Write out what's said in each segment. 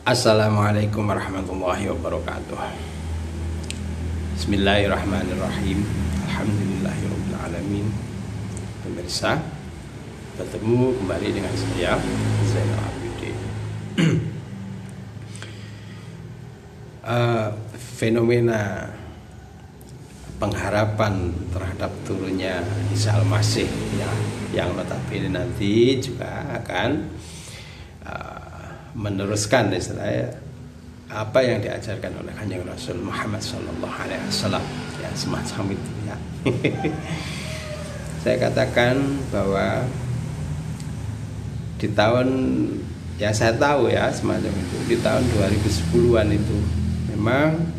Assalamualaikum warahmatullahi wabarakatuh. Bismillahirrahmanirrahim. Alhamdulillahirabbil alamin. Pemirsa, bertemu kembali dengan saya Zainal Abidin. Fenomena pengharapan terhadap turunnya Isa Al-Masih ya, yang notabene nanti juga akan meneruskan istilahnya apa yang diajarkan oleh Kanjeng Rasul Muhammad Sallallahu Alaihi Wasallam ya, semacam itu ya. Saya katakan bahwa di tahun yang saya tahu ya semacam itu, di tahun 2010-an itu memang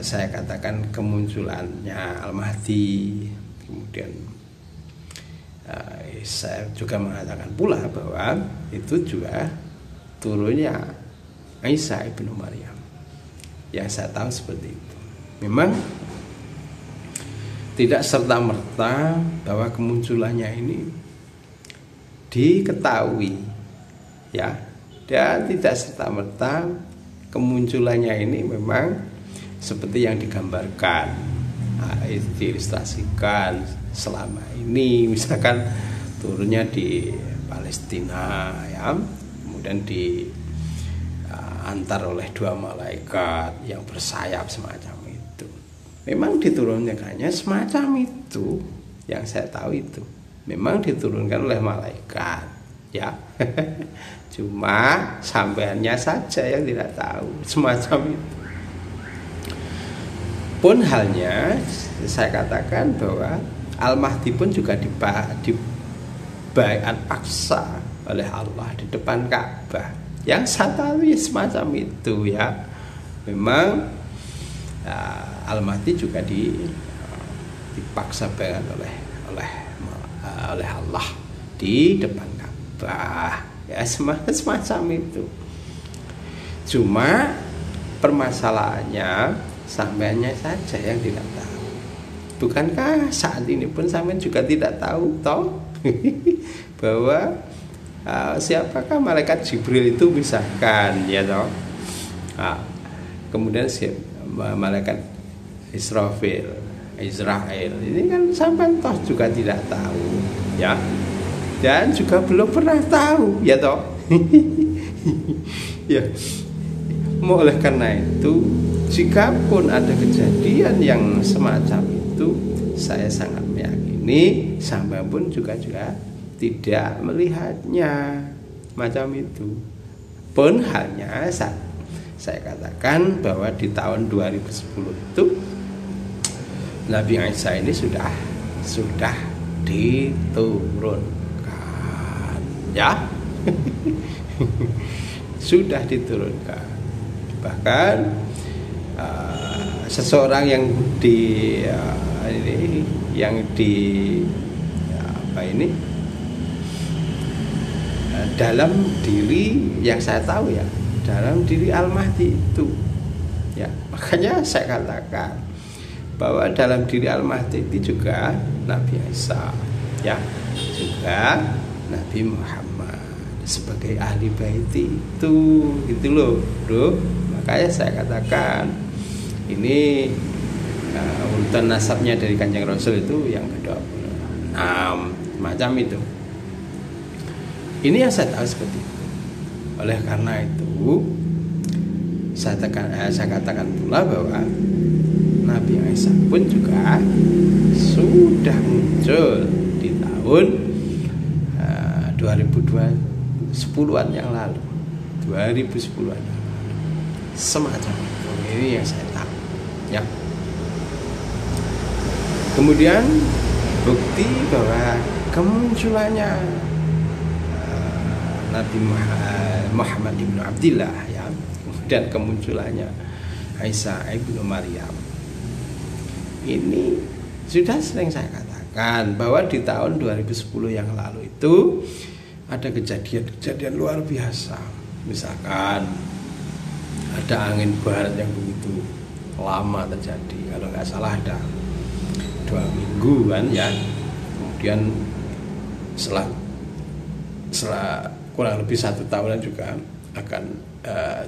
saya katakan kemunculannya Al-Mahdi. Kemudian saya juga mengatakan pula bahwa itu juga turunnya Isa ibnu Maryam. Yang saya tahu seperti itu. Memang tidak serta-merta bahwa kemunculannya ini diketahui ya, dan tidak serta-merta kemunculannya ini memang seperti yang digambarkan, diilustrasikan selama ini, misalkan turunnya di Palestina ya, kemudian diantar oleh dua malaikat yang bersayap semacam itu. Memang diturunkannya semacam itu, yang saya tahu itu memang diturunkan oleh malaikat ya. Cuma sampeannya saja yang tidak tahu semacam itu. Pun halnya saya katakan bahwa Al-Mahdi pun juga dibaiat paksa oleh Allah di depan Ka'bah. Yang saya tahu ya semacam itu ya. Memang Al-Mahdi juga dipaksa baiat oleh Allah di depan Ka'bah. Ya semacam itu. Cuma permasalahannya sampeannya saja yang tidak tahu. Bukankah saat ini pun sampean juga tidak tahu toh bahwa siapakah malaikat Jibril itu misalkan ya toh. Kemudian malaikat Israel ini kan sampean toh juga tidak tahu ya. Dan juga belum pernah tahu ya toh. Ya. Oleh karena itu, jikapun ada kejadian yang semacam itu, saya sangat meyakini sampai pun juga tidak melihatnya macam itu. Pun halnya saya katakan bahwa di tahun 2010 itu Nabi Isa ini sudah diturunkan ya. Sudah diturunkan. Bahkan seseorang yang dalam diri yang saya tahu ya, dalam diri Al-Mahdi itu ya, makanya saya katakan bahwa dalam diri Al-Mahdi itu juga Nabi Isa ya, juga Nabi Muhammad sebagai ahli bait itu gitu loh bro. Makanya saya katakan ini urutan nasabnya dari Kanjeng Rasul itu yang ke-26 macam itu. Ini yang saya tahu seperti itu. Oleh karena itu saya katakan pula bahwa Nabi Isa pun juga sudah muncul di tahun 2010-an yang lalu, 2010-an yang lalu. Semacam itu. Ini yang saya tahu ya. Kemudian bukti bahwa kemunculannya Nabi Muhammad ibnu Abdillah ya, kemudian kemunculannya Isa ibnu Maryam, ini sudah sering saya katakan bahwa di tahun 2010 yang lalu itu ada kejadian luar biasa. Misalkan ada angin barat yang begitu lama terjadi, kalau nggak salah ada 2 minggu kan ya. Kemudian setelah kurang lebih 1 tahunan juga akan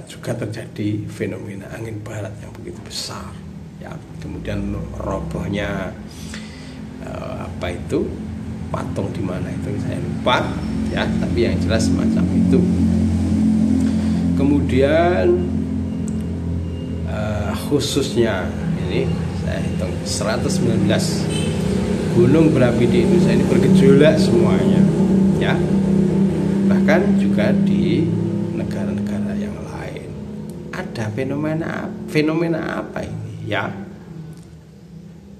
juga terjadi fenomena angin barat yang begitu besar, ya. Kemudian robohnya apa itu patung di mana itu saya lupa, ya, tapi yang jelas semacam itu. Kemudian khususnya ini saya hitung 119 gunung berapi di Indonesia ini bergejolak semuanya, ya. Bahkan juga di negara-negara yang lain ada fenomena apa ini, ya?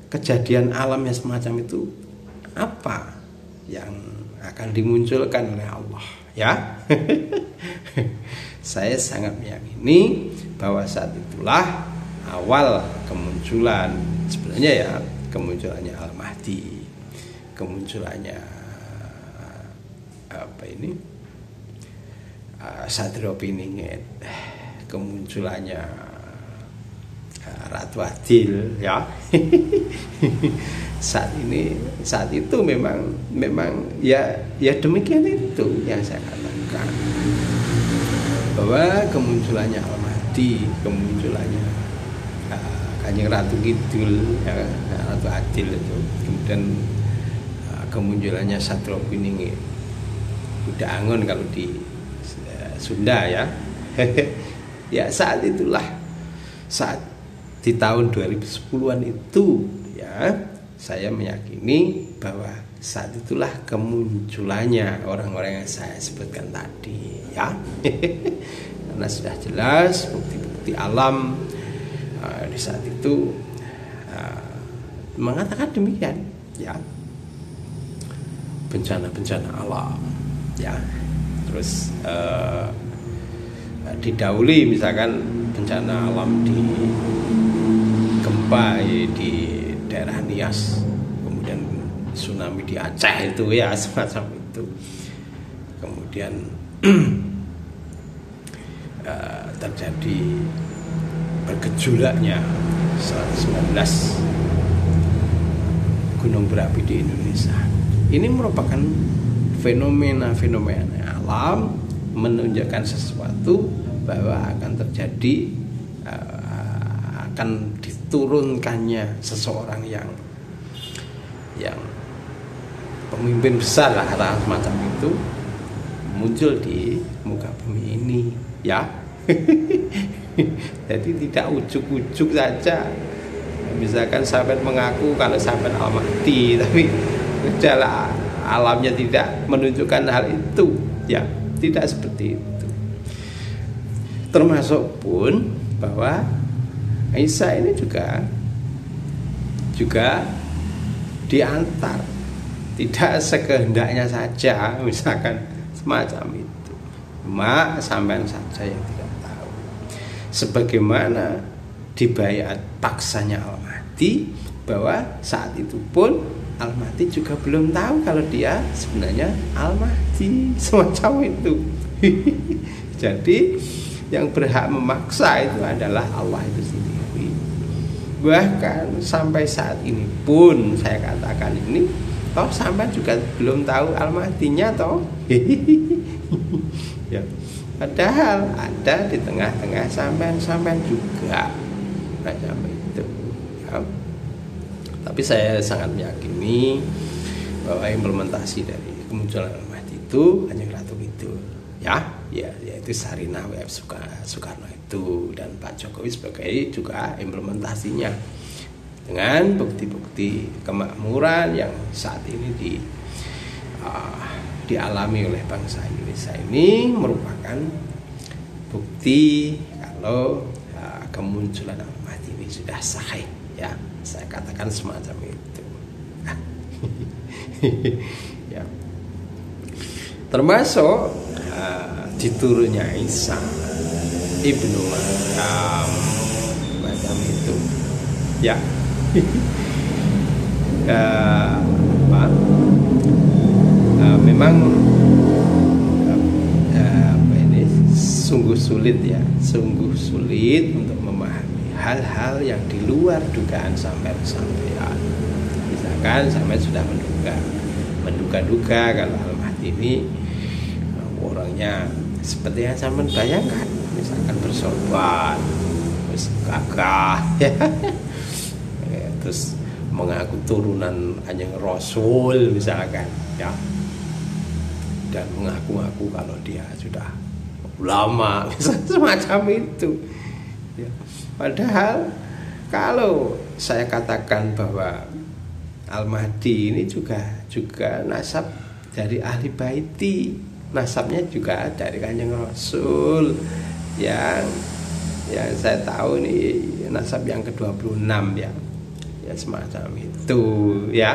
Kejadian alam yang semacam itu apa yang akan dimunculkan oleh Allah, ya? Saya sangat meyakini bahwa saat itulah awal kemunculan, sebenarnya ya, kemunculannya Al-Mahdi, kemunculannya apa ini, Sadropiningit, kemunculannya Ratu Adil, ya. saat itu memang ya demikian itu yang saya katakan, bahwa kemunculannya Al-Mahdi, kemunculannya Kanjeng Ratu Kidul, ya, Ratu Adil itu, kemudian kemunculannya Sadropiningit, Buddha Angon kalau di Sunda, ya. Ya, saat itulah, saat di tahun 2010-an itu, ya, saya meyakini bahwa saat itulah kemunculannya orang-orang yang saya sebutkan tadi, ya. Karena sudah jelas bukti-bukti alam di saat itu mengatakan demikian, ya. Bencana-bencana alam, ya. Terus didahului misalkan bencana alam di gempa di daerah Nias, kemudian tsunami di Aceh itu, ya, semacam itu. Kemudian terjadi bergejolaknya 119 gunung berapi di Indonesia. Ini merupakan fenomena alam, menunjukkan sesuatu bahwa akan terjadi, akan diturunkannya seseorang yang pemimpin besar lah, kata semacam itu, muncul di muka bumi ini, ya. Jadi tidak ujuk-ujuk saja misalkan sahabat mengaku kalau sahabat Al-Mahdi, tapi gejala alamnya tidak menunjukkan hal itu, ya. Tidak seperti itu. Termasuk pun bahwa Isa ini juga diantar, tidak sekehendaknya saja, misalkan semacam itu. Cuma sampean saja yang tidak tahu. Sebagaimana dibayat paksanya Al-Mahdi, bahwa saat itu pun Al-Mahdi juga belum tahu kalau dia sebenarnya Al-Mahdi, semacam itu. Jadi yang berhak memaksa itu adalah Allah itu sendiri. Bahkan sampai saat ini pun saya katakan ini, toh sampai juga belum tahu Al-Mahdinya, toh. Ya. Padahal ada di tengah-tengah sampean juga macam itu, ya. Tapi saya sangat meyakini bahwa implementasi dari kemunculan Al-Mahdi itu hanya Ratu itu, ya, yaitu Sarinah W.F. Soekarno itu, dan Pak Jokowi sebagai juga implementasinya dengan bukti-bukti kemakmuran yang saat ini dialami oleh bangsa Indonesia ini merupakan bukti kalau kemunculan Al-Mahdi ini sudah sahih, ya. Saya katakan semacam itu. Ya. Termasuk diturunnya Isa Ibnu Maryam, macam itu, ya. Memang ini sungguh sulit, ya, sungguh sulit untuk memahami hal-hal yang di luar dugaan sampean. Misalkan sampean sudah menduga-duga kalau Al-Mahdi ini orangnya seperti yang saya bayangkan, misalkan bersorban, terus gagah, ya, terus mengaku turunan Kanjeng Rasul misalkan, ya, dan mengaku-ngaku kalau dia sudah ulama, misalnya semacam itu. Ya. Padahal kalau saya katakan bahwa Al-Mahdi ini juga nasab dari ahli baiti, nasabnya juga dari Kanjeng Rasul yang saya tahu ini nasab yang ke-26 ya. Ya semacam itu ya.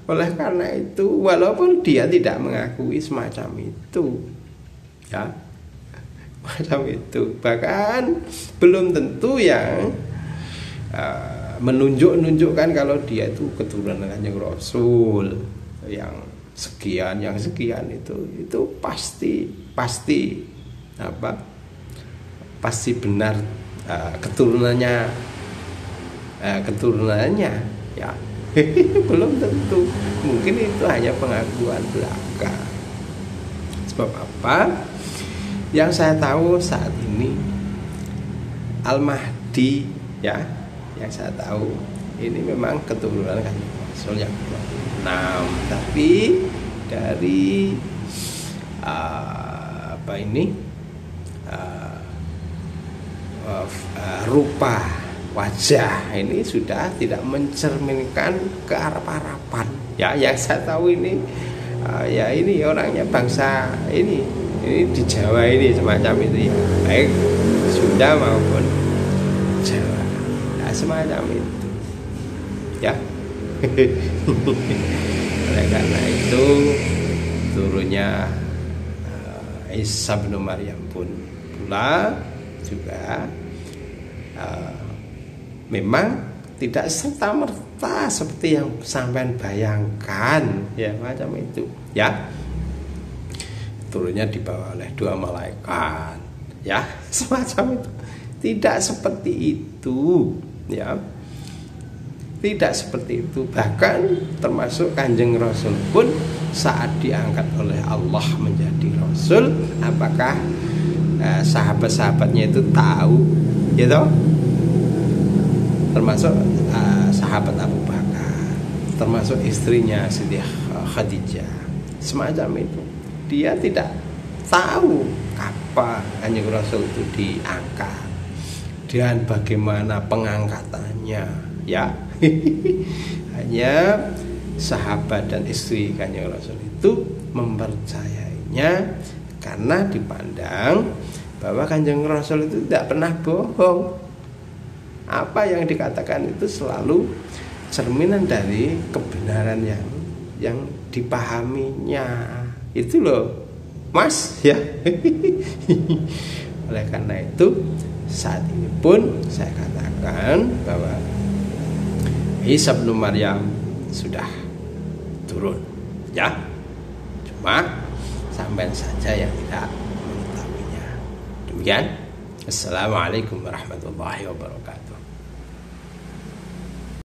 Oleh karena itu walaupun dia tidak mengakui semacam itu ya, macam itu, bahkan belum tentu yang menunjukkan kalau dia itu keturunan Kanjeng Rasul yang sekian itu pasti benar keturunannya ya. Belum tentu, mungkin itu hanya pengakuan belaka. Sebab apa? Yang saya tahu saat ini Al-Mahdi ya, yang saya tahu ini memang keturunan Kanjeng Rasul yang ke-26, tapi dari rupa wajah ini sudah tidak mencerminkan kearap-arapan ya. Yang saya tahu ini ya ini orangnya bangsa ini di Jawa ini semacam itu ya, baik Sunda maupun Jawa, nah, semacam itu ya. Oleh karena itu turunnya Isa bin Maryam pun pula juga memang tidak serta-merta seperti yang sampean bayangkan ya, macam itu ya. Turunnya dibawa oleh 2 malaikat ya, semacam itu. Tidak seperti itu ya, tidak seperti itu. Bahkan termasuk Kanjeng Rasul pun saat diangkat oleh Allah menjadi Rasul, apakah sahabat-sahabatnya itu tahu gitu? Termasuk sahabat Abu Bakar, termasuk istrinya Siti Khadijah, semacam itu. Dia tidak tahu kapan Kanjeng Rasul itu diangkat dan bagaimana pengangkatannya ya. Hanya sahabat dan istri Kanjeng Rasul itu mempercayainya karena dipandang bahwa Kanjeng Rasul itu tidak pernah bohong. Apa yang dikatakan itu selalu cerminan dari kebenaran yang dipahaminya. Itu loh Mas ya. Oleh karena itu saat ini pun saya katakan bahwa Isa bin Maryam sudah turun ya, cuma sampai saja yang tidak mengetahuinya. Demikian. Assalamualaikum warahmatullahi wabarakatuh.